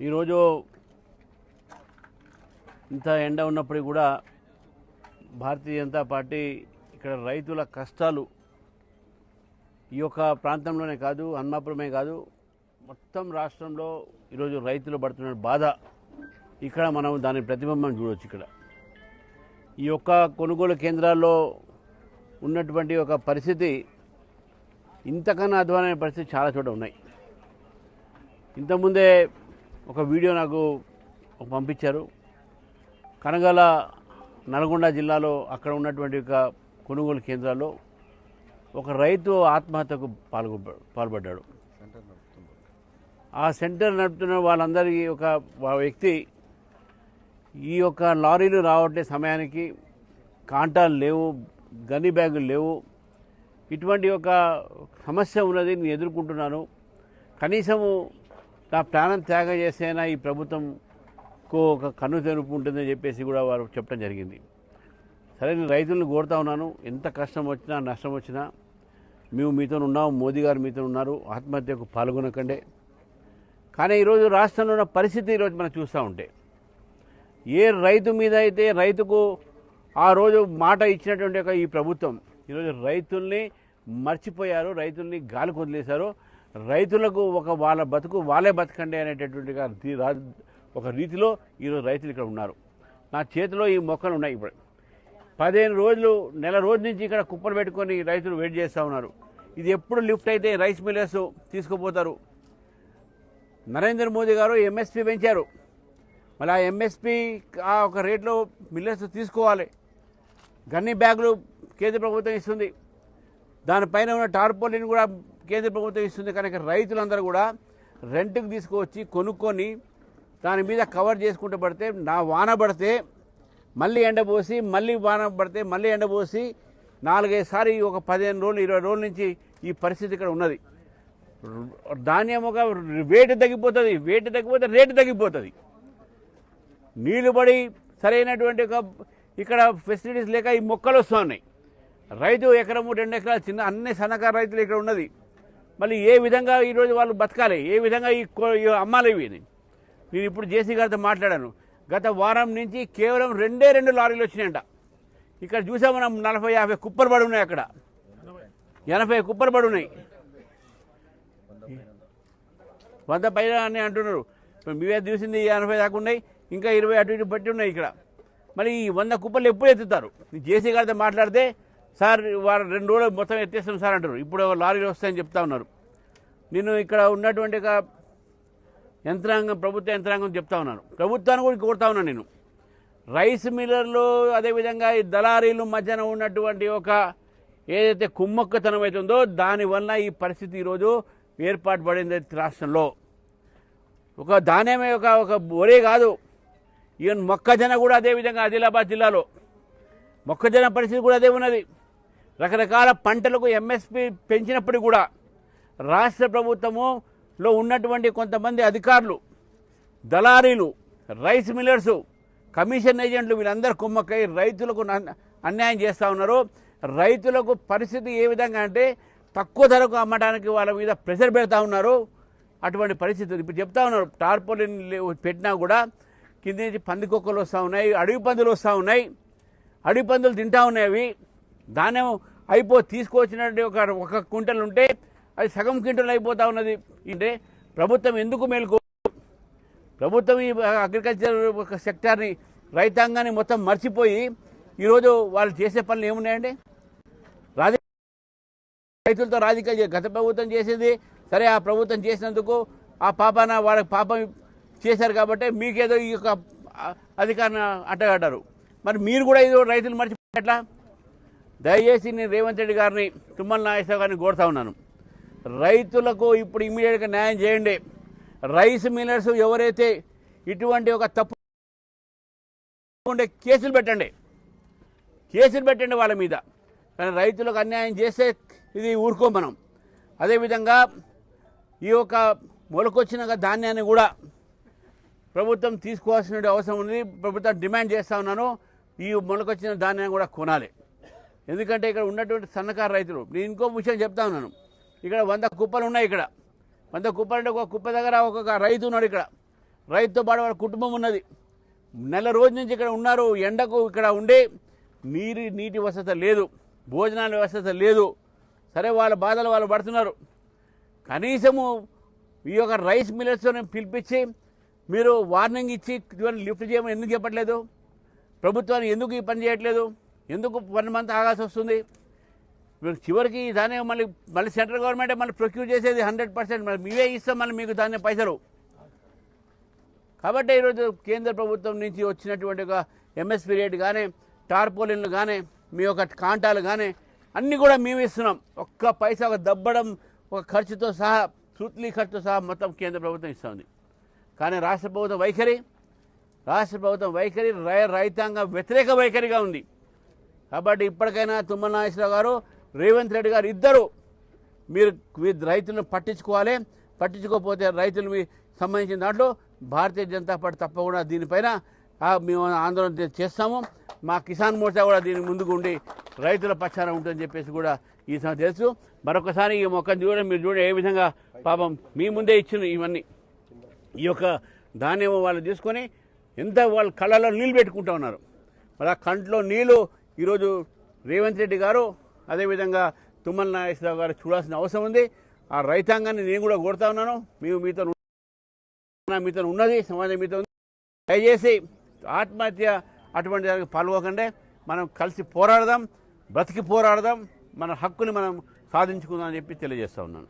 ఈరోజు ఇంత ఎండ ఉన్నప్పటికీ కూడా భారతీయ జనతా పార్టీ ఇక్కడ రైతుల కష్టాలు ఈ యొక్క ప్రాంతంలోనే కాదు, హన్మాపురమే కాదు, మొత్తం రాష్ట్రంలో ఈరోజు రైతులు పడుతున్న బాధ ఇక్కడ మనం దాని ప్రతిబింబం చూడవచ్చు. ఇక్కడ ఈ యొక్క కొనుగోలు కేంద్రాల్లో ఉన్నటువంటి ఒక పరిస్థితి ఇంతకన్నా అధ్వానమైన పరిస్థితి చాలా చోట ఉన్నాయి. ఇంతకుముందే ఒక వీడియో నాకు పంపించారు. కనగల నల్గొండ జిల్లాలో అక్కడ ఉన్నటువంటి ఒక కొనుగోలు కేంద్రాల్లో ఒక రైతు ఆత్మహత్యకు పాల్పడ్డాడు. ఆ సెంటర్ నడుపుతున్న వాళ్ళందరికీ ఒక వ్యక్తి ఈ యొక్క లారీలు రావట్లే సమయానికి కాంటాలు లేవు, గన్ని బ్యాగులు లేవు, ఇటువంటి ఒక సమస్య ఉన్నది, నేను ఎదుర్కొంటున్నాను, కనీసము నా ప్రాణం త్యాగం చేసేనా ఈ ప్రభుత్వంకు ఒక కన్ను తెరుపు ఉంటుందని చెప్పేసి కూడా వారు చెప్పడం జరిగింది. సరే, నేను రైతులను కోరుతా ఉన్నాను, ఎంత కష్టం వచ్చినా నష్టం వచ్చినా మేము మీతో ఉన్నాము, మోదీ గారు మీతో ఉన్నారు, ఆత్మహత్యకు పాల్గొనకండి. కానీ ఈరోజు రాష్ట్రంలో ఉన్న పరిస్థితి ఈరోజు మనం చూస్తూ ఉంటే ఏ రైతు మీద అయితే రైతుకు ఆ రోజు మాట ఇచ్చినటువంటి ఒక ఈ ప్రభుత్వం ఈరోజు రైతుల్ని మర్చిపోయారు, రైతుల్ని గాలి వదిలేశారు. రైతులకు ఒక వాళ్ళ బతుకు వాళ్ళే బతకండి అనేటటువంటి ఒక రీతిలో ఈరోజు రైతులు ఇక్కడ ఉన్నారు. నా చేతిలో ఈ మొక్కలు ఉన్నాయి. ఇప్పుడు 15 రోజులు, నెల రోజు నుంచి ఇక్కడ కుప్పలు పెట్టుకొని రైతులు వెయిట్ చేస్తూ ఉన్నారు. ఇది ఎప్పుడు లిఫ్ట్ అయితే రైస్ మిల్లర్స్ తీసుకుపోతారు. నరేంద్ర మోదీ గారు ఎంఎస్పీ పెంచారు, మళ్ళీ ఆ ఎంఎస్పీ ఆ ఒక రేట్లో మిల్లర్స్ తీసుకోవాలి. గన్ని బ్యాగులు కేంద్ర ప్రభుత్వం ఇస్తుంది, దానిపైన ఉన్న టార్పోలిన్ కూడా కేంద్ర ప్రభుత్వం ఇస్తుంది. కనుక రైతులందరూ కూడా రెంట్కి తీసుకువచ్చి కొనుక్కొని దాని మీద కవర్ చేసుకుంటూ పడితే, నా వాన పడితే మళ్ళీ ఎండబోసి, మళ్ళీ వాన పడితే మళ్ళీ ఎండబోసి 4-5 సార్లు ఒక 15 రోజులు 20 రోజుల నుంచి ఈ పరిస్థితి ఇక్కడ ఉన్నది. ధాన్యం ఒక వేటు తగ్గిపోతుంది, వేటు తగ్గిపోతే రేటు తగ్గిపోతుంది. నీళ్లు పడి సరైనటువంటి ఒక ఇక్కడ ఫెసిలిటీస్ లేక ఈ మొక్కలు వస్తూ ఉన్నాయి. రైతు ఎకరము 2 ఎకరాలు చిన్న అన్ని సన్నకారు రైతులు ఇక్కడ ఉన్నది. మళ్ళీ ఏ విధంగా ఈరోజు వాళ్ళు బతకాలి, ఏ విధంగా ఈ అమ్మాలి ఇవి? నేను ఇప్పుడు జేసీ గారితో మాట్లాడాను. గత వారం నుంచి కేవలం 2 లారీలు వచ్చినాయంట. ఇక్కడ చూసాం మనం 40-50 కుప్పలు పడి ఉన్నాయి, అక్కడ 80 కుప్పలు పడి ఉన్నాయి. 100 పైన అని అంటున్నారు. మీవే చూసింది 80 దాకా ఉన్నాయి, ఇంకా 20 అటు ఇటు బట్టి ఉన్నాయి ఇక్కడ. మరి ఈ 100 కుప్పలు ఎప్పుడు ఎత్తుతారు? జేసీ గారితో మాట్లాడితే సార్ వారు 2 రోజులు మొత్తం ఎత్తేస్తాం సార్ అంటారు. ఇప్పుడు లారీలు వస్తాయని చెప్తా ఉన్నారు. నేను ఇక్కడ ఉన్నటువంటి ఒక యంత్రాంగం, ప్రభుత్వ యంత్రాంగం చెప్తా ఉన్నాను, ప్రభుత్వాన్ని కూడా కోరుతా ఉన్నాను. నేను రైస్ మిల్లర్లు అదేవిధంగా ఈ దళారీలు మధ్యన ఉన్నటువంటి ఒక ఏదైతే కుమ్మక్కతనం అవుతుందో దానివల్ల ఈ పరిస్థితి ఈరోజు ఏర్పాటు పడింది రాష్ట్రంలో. ఒక ధాన్యమే ఒక ఒరే కాదు, ఈవెన్ మొక్కజొన్న కూడా అదేవిధంగా ఆదిలాబాద్ జిల్లాలో మొక్కజొన్న పరిస్థితి కూడా అదే ఉన్నది. రకరకాల పంటలకు ఎంఎస్పీ పెంచినప్పటికీ కూడా రాష్ట్ర ప్రభుత్వములో ఉన్నటువంటి కొంతమంది అధికారులు, దళారీలు, రైస్ మిల్లర్సు, కమిషన్ ఏజెంట్లు వీళ్ళందరూ కుమ్మక్కై రైతులకు అన్యాయం చేస్తూ ఉన్నారు. రైతులకు పరిస్థితి ఏ విధంగా అంటే తక్కువ ధరకు అమ్మడానికి వాళ్ళ మీద ప్రెషర్ పెడతా ఉన్నారు. అటువంటి పరిస్థితులు ఇప్పుడు చెప్తా ఉన్నారు. టార్పోలిన్ పెట్టినా కూడా కింద నుంచి పందికొక్కలు వస్తూ ఉన్నాయి, అడవి పందులు వస్తూ ఉన్నాయి, అడవి పందులు తింటా ఉన్నాయి. అవి ధాన్యం తీసుకొచ్చినట్టు ఒక క్వింటల్ ఉంటే అది సగం క్వింటల్ అయిపోతూ ఉన్నది. అంటే ప్రభుత్వం ఎందుకు మేలుకో? ప్రభుత్వం ఈ అగ్రికల్చర్ సెక్టార్ని, రైతాంగాన్ని మొత్తం మర్చిపోయి ఈరోజు వాళ్ళు చేసే పనులు ఏమున్నాయండి? రైతులతో రాజకీయాలు గత ప్రభుత్వం చేసేది సరే, ఆ ప్రభుత్వం చేసినందుకు ఆ పాపాన వాళ్ళకి పాపం చేశారు కాబట్టి మీకేదో ఈ యొక్క అధికారాన్ని అడ్డగడ్డారు. మరి మీరు కూడా ఏదో రైతులు మర్చిపోయేట్లా? దయచేసి నేను రేవంత్ రెడ్డి గారిని, తుమ్మల నాగేశ్వరరావు గారిని కోరుతా ఉన్నాను, రైతులకు ఇప్పుడు ఇమ్మీడియట్గా న్యాయం చేయండి. రైస్ మిల్లర్స్ ఎవరైతే ఇటువంటి ఒక తప్పు ఉండే కేసులు పెట్టండి వాళ్ళ మీద. కానీ రైతులకు అన్యాయం చేస్తే ఇది ఊరుకోం మనం. అదేవిధంగా ఈ యొక్క మొలకొచ్చిన ధాన్యాన్ని కూడా ప్రభుత్వం తీసుకోవాల్సిన అవసరం ఉంది. ప్రభుత్వం డిమాండ్ చేస్తూ ఉన్నాను, ఈ మొలకొచ్చిన ధాన్యాన్ని కూడా కొనాలి. ఎందుకంటే ఇక్కడ ఉన్నటువంటి సన్నకారు రైతులు, నేను ఇంకో విషయం చెప్తా ఉన్నాను, ఇక్కడ 100 కుప్పలు ఉన్నాయి. ఇక్కడ 100 కుప్పలు అంటే ఒక కుప్ప దగ్గర ఒక్కొక్క రైతు ఉన్నాడు. ఇక్కడ రైతుతో పాటు వాళ్ళ కుటుంబం ఉన్నది. నెల రోజు నుంచి ఇక్కడ ఉన్నారు. ఎండకు ఇక్కడ ఉండే నీటి వసతి లేదు, భోజనాల వ్యవస్థ లేదు. సరే, వాళ్ళ బాధలు వాళ్ళు పడుతున్నారు. కనీసము ఈ యొక్క రైస్ మిల్లర్స్ని పిలిపించి మీరు వార్నింగ్ ఇచ్చి లిఫ్ట్ చేయమని ఎందుకు చెప్పట్లేదు? ప్రభుత్వాన్ని ఎందుకు ఈ పని చేయట్లేదు? ఎందుకు 1 మంత్ ఆగాల్సి వస్తుంది? చివరికి దాన్ని మళ్ళీ సెంట్రల్ గవర్నమెంటే మళ్ళీ ప్రొక్యూర్ చేసేది 100%. మరి మీవే ఇస్తాం మళ్ళీ మీకు దాన్ని పైసలు. కాబట్టి ఈరోజు కేంద్ర ప్రభుత్వం నుంచి వచ్చినటువంటి ఒక ఎంఎస్పీ రేట్ కానీ, టార్పోలిన్లు కానీ, మీ యొక్క కాంటాలు కానీ అన్నీ కూడా మేము ఇస్తున్నాం. ఒక్క పైసా, ఒక దబ్బడం, ఒక ఖర్చుతో సహా, సూత్లీ ఖర్చుతో సహా మొత్తం కేంద్ర ప్రభుత్వం ఇస్తుంది. కానీ రాష్ట్ర ప్రభుత్వం వైఖరి రైతాంగ వ్యతిరేక వైఖరిగా ఉంది. కాబట్టి ఇప్పటికైనా తుమ్మల నాగేశ్వరరావు గారు, రేవంత్ రెడ్డి గారు ఇద్దరు మీరు రైతులను పట్టించుకోవాలి. పట్టించుకోకపోతే రైతులు సంబంధించిన దాంట్లో భారతీయ జనతా పార్టీ తప్పకుండా దీనిపైన మేము ఆందోళన చేస్తాము. మా కిసాన్ మోర్చా కూడా దీనికి ముందుకు ఉండి రైతుల పక్షాన ఉంటుందని చెప్పేసి కూడా ఈ సంగతి తెలుసు. మరొకసారి ఈ మొక్కను చూడండి, మీరు చూడండి ఏ విధంగా పాపం మీ ముందే ఇచ్చిన ఇవన్నీ. ఈ యొక్క ధాన్యం వాళ్ళు తీసుకొని ఎంత వాళ్ళ కళ్ళలో నీళ్ళు పెట్టుకుంటూ ఉన్నారు. మరి ఆ కంట్లో నీళ్ళు ఈరోజు రేవంత్ రెడ్డి గారు, అదేవిధంగా తుమ్మల నాగేశ్వరరావు గారు చూడాల్సిన అవసరం ఉంది. ఆ రైతాంగాన్ని నేను కూడా కోరుతా ఉన్నాను. మీతో ఉన్నది, సమాజం మీతో ఉంది. దయచేసి ఆత్మహత్య అటువంటి దానికి పాల్గొకండి. మనం కలిసి పోరాడదాం, బ్రతికి పోరాడదాం, మన హక్కుని మనం సాధించుకుందాం అని చెప్పి తెలియజేస్తా ఉన్నాను.